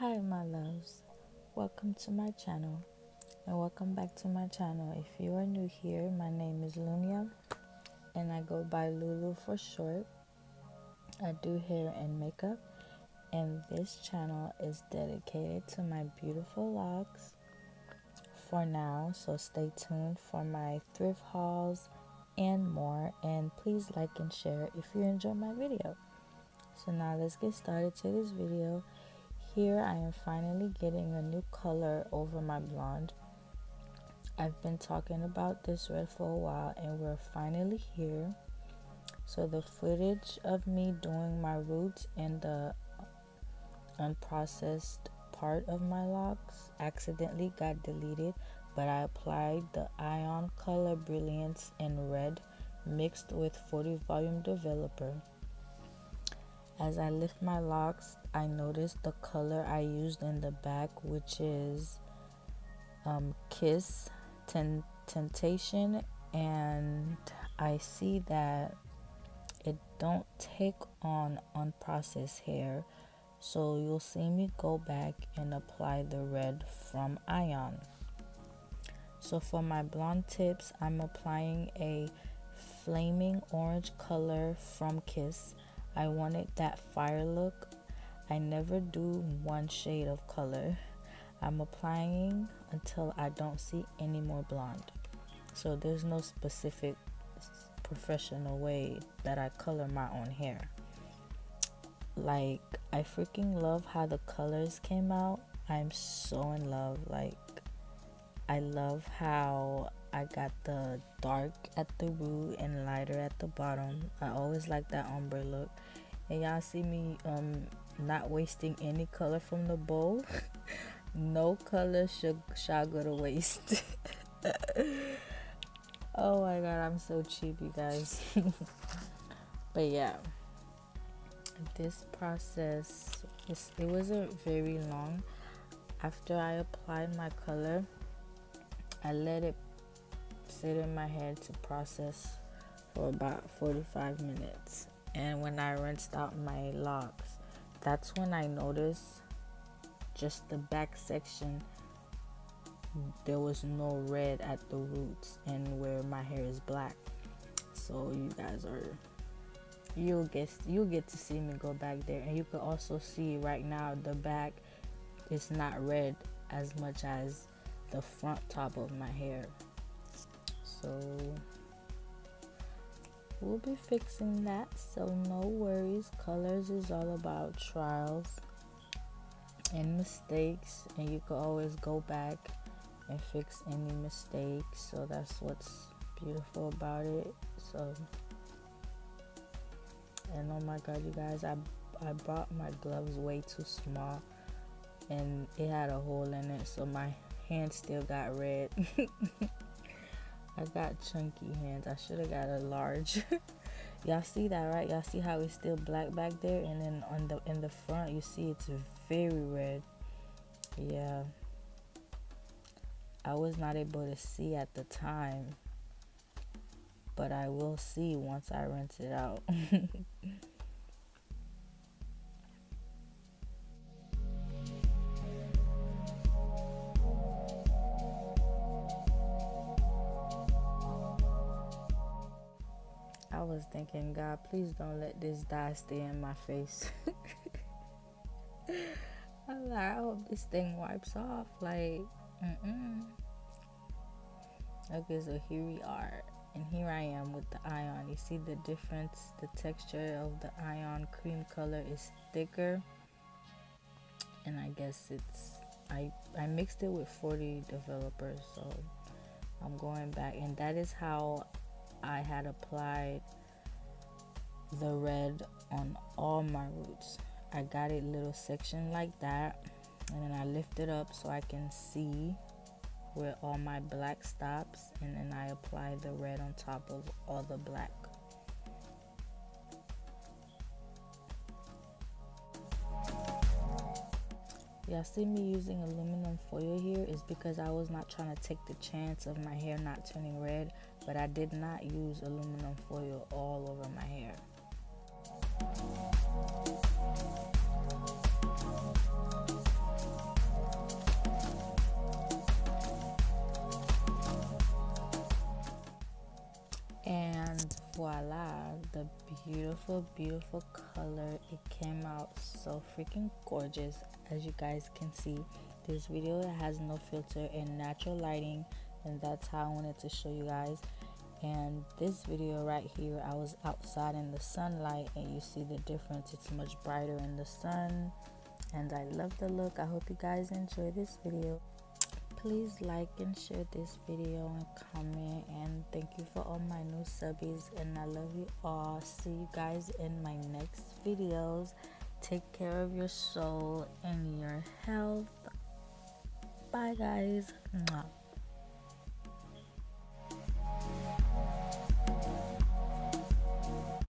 Hi my loves, welcome to my channel and welcome back to my channel. If you are new here, my name is Lunia and I go by Lulu for short. I do hair and makeup and this channel is dedicated to my beautiful locks for now, so stay tuned for my thrift hauls and more, and please like and share if you enjoy my video. So now let's get started to this video. Here I am finally getting a new color over my blonde. I've been talking about this red for a while and we're finally here. So the footage of me doing my roots and the unprocessed part of my locks accidentally got deleted, but I applied the Ion Color Brilliance in red mixed with 40 volume developer. As I lift my locks, I noticed the color I used in the back, which is Kiss Temptation, and I see that it don't take on unprocessed hair, so you'll see me go back and apply the red from Ion. So for my blonde tips, I'm applying a flaming orange color from Kiss. I wanted that fire look. I never do one shade of color. I'm applying until I don't see any more blonde. So there's no specific professional way that I color my own hair. Like, I freaking love how the colors came out. I'm so in love. Like, I love how I got the dark at the root and lighter at the bottom. I always like that ombre look. And y'all see me not wasting any color from the bowl. No color shall go to waste. Oh my god, I'm so cheap, you guys. But yeah, this process, it wasn't very long. After I applied my color, I let it sit in my head to process for about 45 minutes. And when I rinsed out my locks, that's when I noticed just the back section, there was no red at the roots and where my hair is black. So you guys you'll get to see me go back there, and you can also see right now the back is not red as much as the front top of my hair. So we'll be fixing that, so no worries. Colors is all about trials and mistakes, and you can always go back and fix any mistakes. So that's what's beautiful about it. So, and oh my god, you guys, I bought my gloves way too small and it had a hole in it, so my hand still got red. I got chunky hands. I should have got a large. Y'all see that, right? Y'all see how it's still black back there, and then in the front you see it's very red. Yeah, I was not able to see at the time, but I will see once I rinse it out. I was thinking, God, please don't let this dye stay in my face. I'm like, I hope this thing wipes off. Like, Okay, so here we are. And here I am with the Ion. You see the difference? The texture of the Ion cream color is thicker. And I guess I mixed it with 40 developers. So I'm going back. And that is how I had applied the red on all my roots. I got it little section like that, and then I lift it up so I can see where all my black stops, and then I apply the red on top of all the black. Y'all see me using aluminum foil here is because I was not trying to take the chance of my hair not turning red, but I did not use aluminum foil all over my hair. voila, the beautiful color. It came out so freaking gorgeous. As you guys can see, this video has no filter and natural lighting, and that's how I wanted to show you guys. And this video right here, I was outside in the sunlight, and you see the difference. It's much brighter in the sun, and I love the look. I hope you guys enjoy this video. Please like and share this video and comment, and thank you for all my new subbies, and I love you all. See you guys in my next videos. Take care of your soul and your health. Bye guys. Mwah.